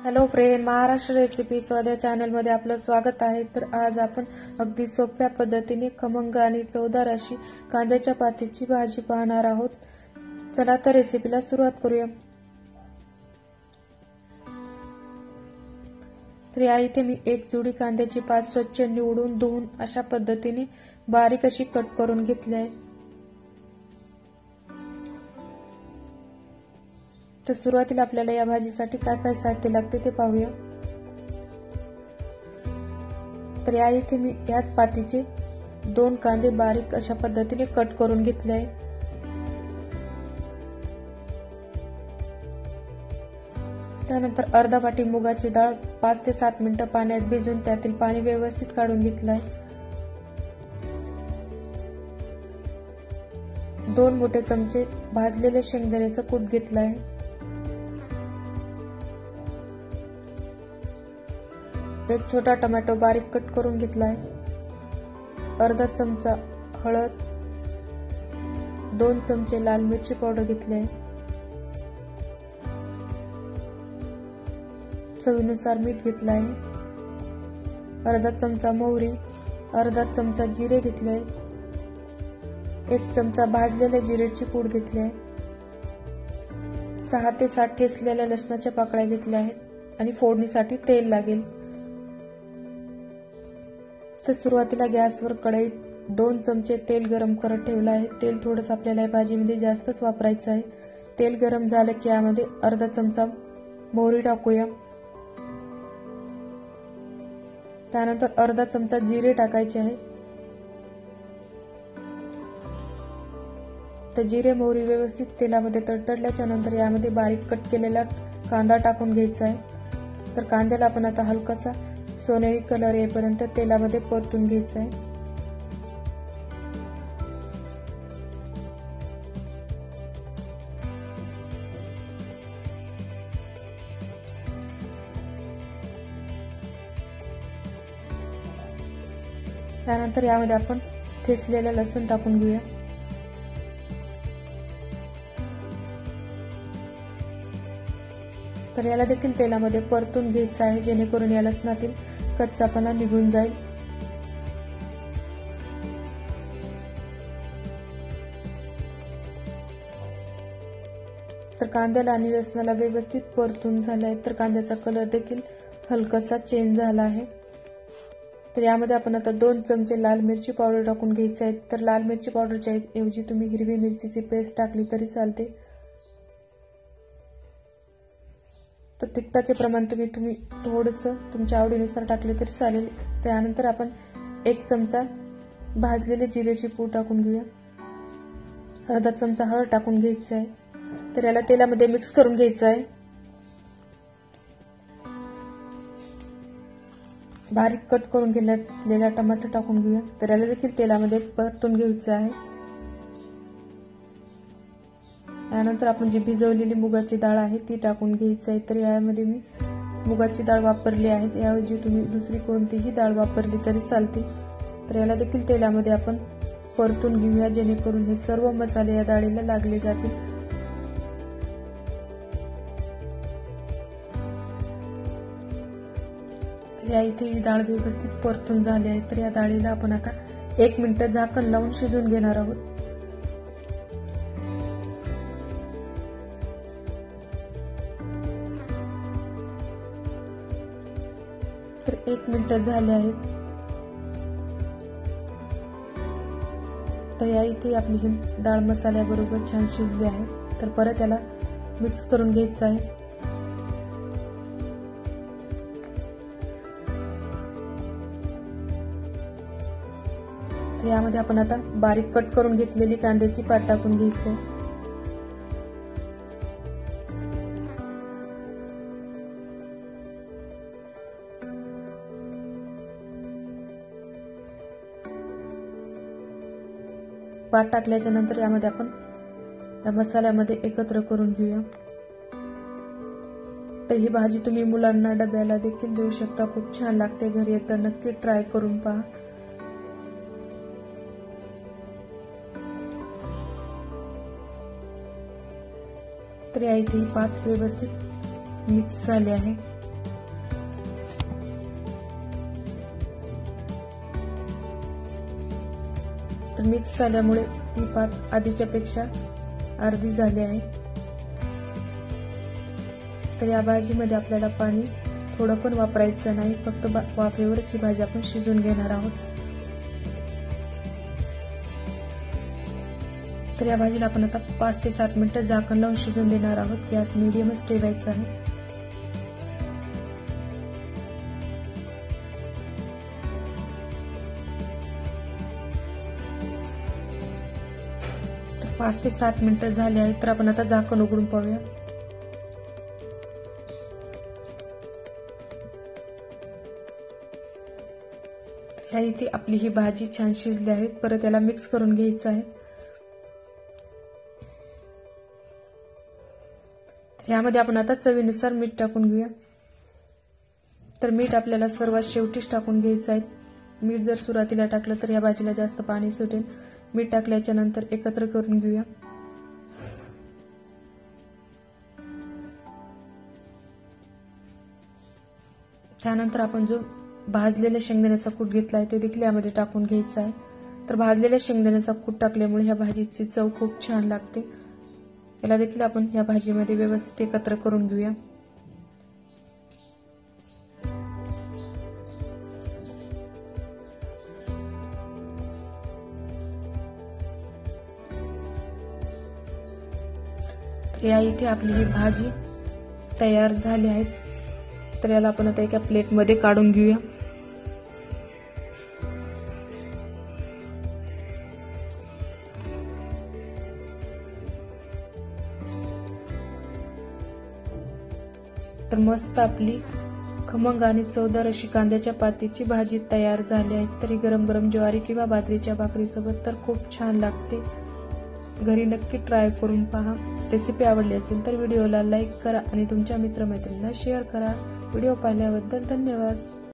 Hello friend, Maharashtra recipe स्वाद या चॅनलमध्ये आपलं स्वागत आहे। तर आज आपण अगदी सोप्या पद्धतीने खमंग आणि चवदार अशी कांद्याच्या पातीची भाजी पाहणार आहोत। चला तर रेसिपीला सुरुवात करूया। तर या इथे मी एक जुडी कांद्याची पात स्वच्छ निवडून धुवून अशा पद्धतीने बारीक अशी कट करून घेतली आहे। तर सुरुवातीला आपल्याला या भाजीसाठी काय काय साहित्य लागते ते पाहूया। तर या इथे मी याच पातीचे 2 कांदे बारीक अशा पद्धतीने कट करून घेतले आहे। त्यानंतर अर्धा वाटी मुगाची डाळ 5 ते 7 मिनिटे पाण्यात भिजवून त्यातील पाणी व्यवस्थित काढून घेतले आहे। 2 मोठे चमचे भाजलेले शेंगदाण्याचं कूट घेतलं आहे। एक छोटा टोमॅटो बारीक कट करून घेतला आहे। अर्धा चमचा हळद, 2 चमचे लाल मिरची पावडर घेतली आहे। चवीनुसार मीठ घेतलं आहे। अर्धा चमचा मोहरी, अर्धा चमचा जिरे घेतले आहे। 1 चमचा भाजलेल्या जिऱ्याची पूड घेतली आहे। 6 ते 7 ठेचलेल्या लसणाच्या पाकळ्या घेतल्या आहेत आणि फोडणीसाठी तेल लागेल। तर सुरुवातीला गॅसवर कढईत 2 चमचे तेल गरम करत ठेवलं आहे। तेल थोडंसं आपल्याला या भाजीमध्ये जास्तच वापरायचं आहे। तेल गरम झालं की यामध्ये अर्धा चमचा मोहरी टाकूया। त्यानंतर अर्धा चमचा जिरे टाकायचे आहे। तर जिरे मोहरी व्यवस्थित तेलामध्ये तडतडल्याच्या नंतर यामध्ये बारीक कट केलेला कांदा टाकून घ्यायचा आहे। तर कांद्याला आपण आता हलकासा सोनेरी कलर येईपर्यंत तेलामध्ये परतून घ्यायचा आहे। त्यानंतर यामध्ये आपण ठेचलेलं लसूण टाकून घेऊया। तर याला देखील तेलामध्ये परतून घ्यायचं आहे जेणेकरून या लसणातील कच्चापणा निघून जाईल। तर कांद्याला आणि लसणाला व्यवस्थित परतून झालाय। तर कांद्याचा कलर देखील हलकासा चेंज झाला आहे। तर यामध्ये आपण आता 2 चमचे लाल मिरची पावडर टाकून घ्यायची आहे। तर लाल मिरची पावडरच्या ऐवजी तुम्ही हिरवी मिरचीची पेस्ट टाकली तरी चालते। तर तिखटाचे प्रमाण तुम्ही थोडंसं तुमच्या आवडीनुसार टाकले तरी चालेल। त्यानंतर आपण 1 चमचा भाजलेले जिऱ्याची पूड टाकून घेऊया। अर्धा चमचा हळद टाकून घ्यायचं आहे। तर याला तेलामध्ये मिक्स करून घ्यायचं आहे। बारीक कट करून घेतलेला टमाटर टाकून घेऊया। तर याला देखील तेलामध्ये परतून घ्यायचं आहे। त्यानंतर आपण जी भिजवलेली मुगाची डाळ आहे ती टाकून घ्यायची आहे। तर यामध्ये मी मुगाची डाळ वापरली आहे, याऐवजी तुम्ही दुसरी कोणतीही डाळ वापरली तरी चालते। तर याला देखील तेलामध्ये आपण परतून घेऊया जेणेकरून हे सर्व मसाले या डाळीला लागले जातील। तर या इथे ही डाळ व्यवस्थित परतून झाली आहे। तर या डाळीला आपण आता 1 मिनिट झाकण लावून शिजवून घेणार आहोत। तर 1 मिनिट झाले आहेत। तर या इथे आपली ही डाळ मसाल्याबरोबर छान शिजली आहे। तर परत याला मिक्स करून घ्यायचं आहे। तर यामध्ये आपण आता बारीक कट करून घेतलेली कांद्याची पात टाकून घ्यायची आहे। पात टाकल्याच्या नंतर यामध्ये आपण या मसाल्यामध्ये एकत्र करून घेऊया। तर ही भाजी तुम्ही मुलांना डब्याला देखील देऊ शकता, खूप छान लागते। घरी एकदा नक्की ट्राय करून पहा। तर या इथे ही पात व्यवस्थित मिक्स झाली आहे। तर मिक्स झाल्यामुळे ही भात आधीच्या पेक्षा अर्धी झाली आहे। तर या भाजीमध्ये आपल्याला पाणी थोडं पण वापरायचं नाही, फक्त वाफेवरच ही भाजी आपण शिजवून घेणार आहोत। तर या भाजीला आपण आता 5 ते 7 मिनिटं झाकण लावून शिजवून देणार आहोत। गॅस मीडियमच ठेवायचा आहे। तर 5 ते 7 मिनिटं झाली आहेत, तर आपण आता झाकण उघडून पाहूया। ह्या इथे आपली ही भाजी छान शिजली आहे। परत याला मिक्स करून घ्यायचं आहे। यामध्ये आपण आता चवीनुसार मीठ टाकून घेऊया। तर मीठ आपल्याला सर्वात शेवटीच टाकून घ्यायचं आहे। मीठ जर सुरुवातीला टाकलं तर या भाजीला जास्त पाणी सुटेल। मीठ टाकल्याच्या नंतर एकत्र करून घेऊया। त्यानंतर आपण जो भाजलेल्या शेंगदाण्याचा कूट घेतला आहे ते देखील यामध्ये टाकून घ्यायचा आहे। तर भाजलेल्या शेंगदाण्याचा कूट टाकल्यामुळे ह्या भाजीची चव खूप छान लागते। याला देखील आपण या भाजीमध्ये व्यवस्थित एकत्र करून घेऊया। तर या इथे आपली ही भाजी तयार झाली आहे। तर याला आपण आता एका प्लेटमध्ये काढून घेऊया। तर मस्त आपली खमंग आणि चवदार अशी कांद्याच्या पातीची भाजी तयार झाली आहे। तर ही गरम गरम ज्वारी किंवा बाजरीच्या भाकरीसोबत तर खूप छान लागते। घरी नक्की ट्राय करून पहा। रेसिपी आवडली असेल तर व्हिडिओला लाईक करा आणि तुमच्या मित्रमैत्रिणींना शेअर करा। व्हिडिओ पाहिल्याबद्दल धन्यवाद।